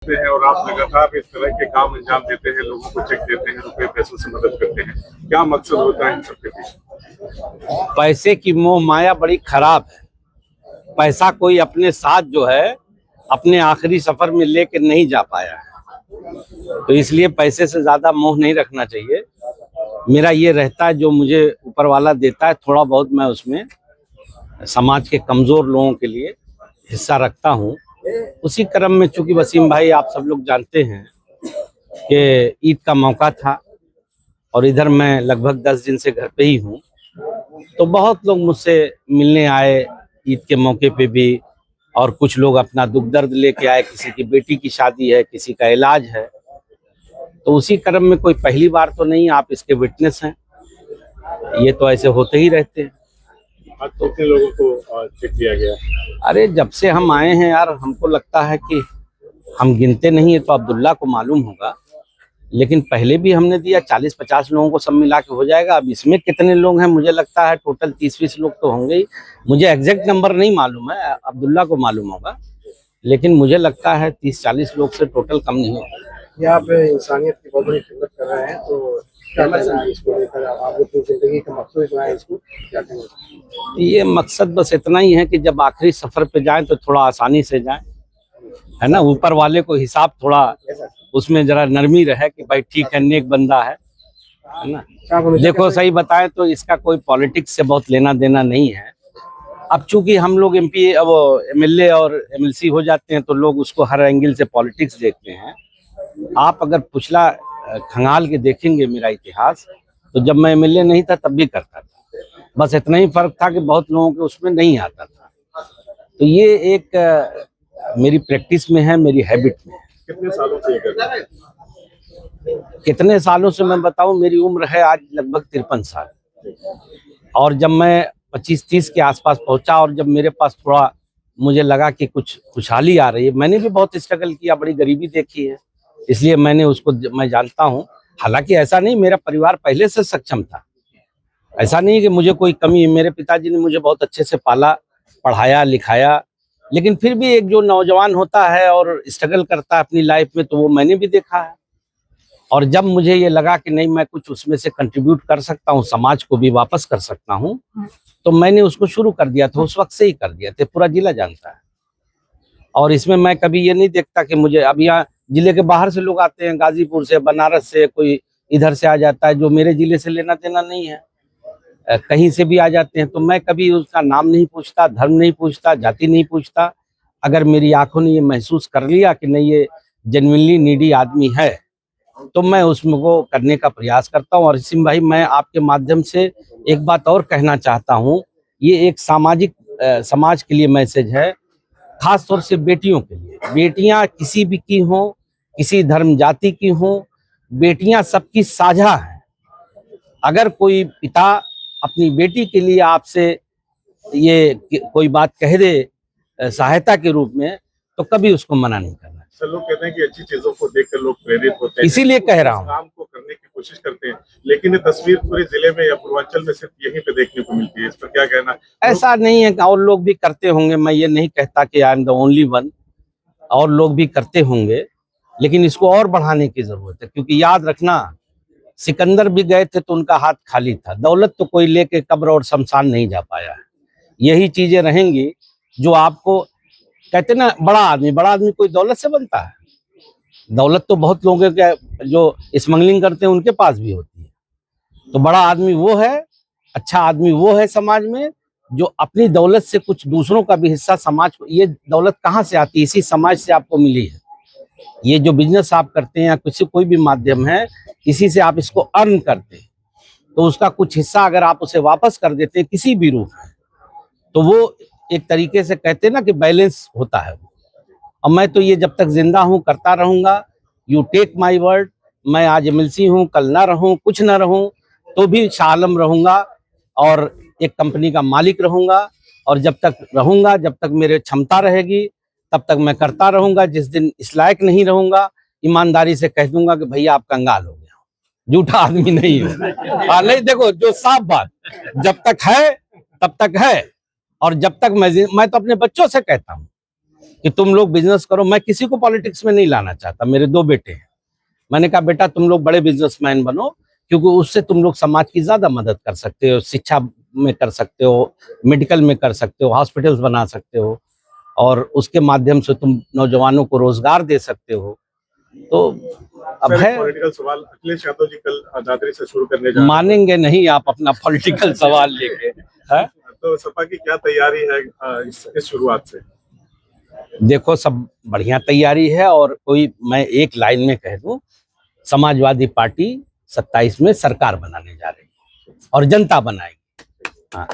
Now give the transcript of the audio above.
हैं और आप लगातार इस तरह के काम अंजाम देते हैं, लोगों को चेक देते हैं, रुपए पैसों से मदद करते हैं, क्या मकसद होता है इन सबके पीछे? पैसे की मोह माया बड़ी खराब है। पैसा कोई अपने साथ जो है अपने आखिरी सफर में लेके नहीं जा पाया है, तो इसलिए पैसे से ज्यादा मोह नहीं रखना चाहिए। मेरा ये रहता है जो मुझे ऊपर वाला देता है थोड़ा बहुत मैं उसमें समाज के कमजोर लोगों के लिए हिस्सा रखता हूँ। उसी क्रम में चूंकि वसीम भाई आप सब लोग जानते हैं कि ईद का मौका था और इधर मैं लगभग 10 दिन से घर पे ही हूँ, तो बहुत लोग मुझसे मिलने आए ईद के मौके पे भी, और कुछ लोग अपना दुख दर्द लेके आए, किसी की बेटी की शादी है, किसी का इलाज है। तो उसी क्रम में कोई पहली बार तो नहीं, आप इसके विटनेस हैं, ये तो ऐसे होते ही रहते हैं। आज कितने लोगों को चेक दिया गया? अरे जब से हम आए हैं यार, हमको लगता है कि हम गिनते नहीं है तो अब्दुल्ला को मालूम होगा, लेकिन पहले भी हमने दिया 40-50 लोगों को, सब मिला के हो जाएगा। अब इसमें कितने लोग हैं, मुझे लगता है टोटल 30-20 लोग तो होंगे ही। मुझे एग्जैक्ट नंबर नहीं मालूम है, अब्दुल्ला को मालूम होगा, लेकिन मुझे लगता है 30-40 लोग से टोटल कम नहीं होगा। यहाँ पे इंसानियत की बहुत बड़ी खिदमत कर रहे हैं, तो क्या कहना है इसको लेकर? आप अपनी जिंदगी का मकसद जो है इसको क्या कहना? ये मकसद बस इतना ही है कि जब आखिरी सफर पे जाएं तो थोड़ा आसानी से जाएं, है ना। ऊपर वाले को हिसाब थोड़ा उसमें जरा नरमी रहे कि भाई ठीक है, नेक बंदा है ना। देखो सही बताएं तो इसका कोई पॉलिटिक्स से बहुत लेना देना नहीं है। अब चूंकि हम लोग एमपी अब एमएलए और एमएलसी हो जाते हैं तो लोग उसको हर एंगल से पॉलिटिक्स देखते हैं। आप अगर पिछला खंगाल के देखेंगे मेरा इतिहास, तो जब मैं एमएलए नहीं था तब भी करता था, बस इतना ही फर्क था कि बहुत लोगों के उसमें नहीं आता था। तो ये एक मेरी प्रैक्टिस में है, मेरी हैबिट में है। कितने सालों से ये कर रहे हैं? कितने सालों से मैं बताऊं, मेरी उम्र है आज लगभग 53 साल, और जब मैं 25-30 के आसपास पहुंचा और जब मेरे पास थोड़ा मुझे लगा कि कुछ खुशहाली आ रही है, मैंने भी बहुत स्ट्रगल किया, बड़ी गरीबी देखी है, इसलिए मैंने उसको मैं जानता हूं। हालांकि ऐसा नहीं, मेरा परिवार पहले से सक्षम था, ऐसा नहीं कि मुझे कोई कमी है। मेरे पिताजी ने मुझे बहुत अच्छे से पाला, पढ़ाया लिखाया, लेकिन फिर भी एक जो नौजवान होता है और स्ट्रगल करता है अपनी लाइफ में, तो वो मैंने भी देखा है। और जब मुझे ये लगा कि नहीं, मैं कुछ उसमें से कंट्रीब्यूट कर सकता हूँ, समाज को भी वापस कर सकता हूँ, तो मैंने उसको शुरू कर दिया था। उस वक्त से ही कर दिया था, पूरा जिला जानता है। और इसमें मैं कभी ये नहीं देखता कि मुझे, अब यहाँ जिले के बाहर से लोग आते हैं, गाजीपुर से, बनारस से, कोई इधर से आ जाता है, जो मेरे जिले से लेना देना नहीं है, कहीं से भी आ जाते हैं, तो मैं कभी उसका नाम नहीं पूछता, धर्म नहीं पूछता, जाति नहीं पूछता। अगर मेरी आंखों ने ये महसूस कर लिया कि नहीं ये जेन्युइनली नीडी आदमी है, तो मैं उसमें को करने का प्रयास करता हूँ। और वसीम भाई, मैं आपके माध्यम से एक बात और कहना चाहता हूँ, ये एक सामाजिक समाज के लिए मैसेज है, खास तौर से बेटियों के लिए। बेटियां किसी भी की हों, किसी धर्म जाति की हों, बेटियां सबकी साझा हैं। अगर कोई पिता अपनी बेटी के लिए आपसे ये कोई बात कह दे सहायता के रूप में, तो कभी उसको मना नहीं करना। सर, लोग कहते हैं कि अच्छी चीजों को देखकर लोग प्रेरित होते हैं, इसीलिए कह रहा हूँ, काम को करने की कोशिश करते हैं, लेकिन ये तस्वीर पूरे जिले में या पूर्वांचल में सिर्फ यहीं पे देखने को मिलती है। इस पर क्या कहना? ऐसा नहीं है कि और लोग भी करते होंगे, मैं ये नहीं कहता कि I am the only one, और लोग भी करते होंगे, लेकिन इसको और बढ़ाने की जरूरत है। क्योंकि याद रखना, सिकंदर भी गए थे तो उनका हाथ खाली था, दौलत तो कोई लेके कब्र और शमशान नहीं जा पाया है। यही चीजें रहेंगी जो आपको कहते ना, बड़ा आदमी कोई दौलत से बनता है? दौलत तो बहुत लोगों के जो स्मगलिंग करते हैं उनके पास भी होती है। तो बड़ा आदमी वो है, अच्छा आदमी वो है समाज में जो अपनी दौलत से कुछ दूसरों का भी हिस्सा समाज को, ये दौलत कहाँ से आती है? इसी समाज से आपको मिली है। ये जो बिजनेस आप करते हैं या किसी कोई भी माध्यम है, इसी से आप इसको अर्न करते हैं, तो उसका कुछ हिस्सा अगर आप उसे वापस कर देते हैं किसी भी रूप में, तो वो एक तरीके से कहते हैं ना कि बैलेंस होता है। और मैं तो ये जब तक जिंदा हूँ करता रहूंगा। यू टेक माई वर्ड, मैं आज एमएलसी हूँ, कल ना रहूं, कुछ ना रहूं, तो भी शाह आलम रहूंगा और एक कंपनी का मालिक रहूंगा। और जब तक रहूंगा, जब तक मेरे क्षमता रहेगी, तब तक मैं करता रहूंगा। जिस दिन इस लायक नहीं रहूंगा, ईमानदारी से कह दूंगा कि भैया आप कंगाल हो गया, झूठा आदमी नहीं हो। नहीं, देखो जो साफ बात, जब तक है तब तक है। और जब तक मैं तो अपने बच्चों से कहता हूँ कि तुम लोग बिजनेस करो। मैं किसी को पॉलिटिक्स में नहीं लाना चाहता, मेरे 2 बेटे हैं। मैंने कहा बेटा तुम लोग बड़े बिजनेसमैन बनो, क्योंकि उससे तुम लोग समाज की ज्यादा मदद कर सकते हो, शिक्षा में कर सकते हो, मेडिकल में कर सकते हो, हॉस्पिटल्स बना सकते हो, और उसके माध्यम से तुम नौजवानों को रोजगार दे सकते हो। तो अब सर, है, पॉलिटिकल सवाल, अखिलेश यादव जी कल दादरी से शुरू करने जा रहे हैं। मानेंगे नहीं आप अपना पॉलिटिकल सवाल लेके, है? तो सपा की क्या तैयारी है इस शुरुआत से? देखो सब बढ़िया तैयारी है, और कोई मैं एक लाइन में कह दूं, समाजवादी पार्टी 27 में सरकार बनाने जा रही है और जनता बनाएगी। हाँ।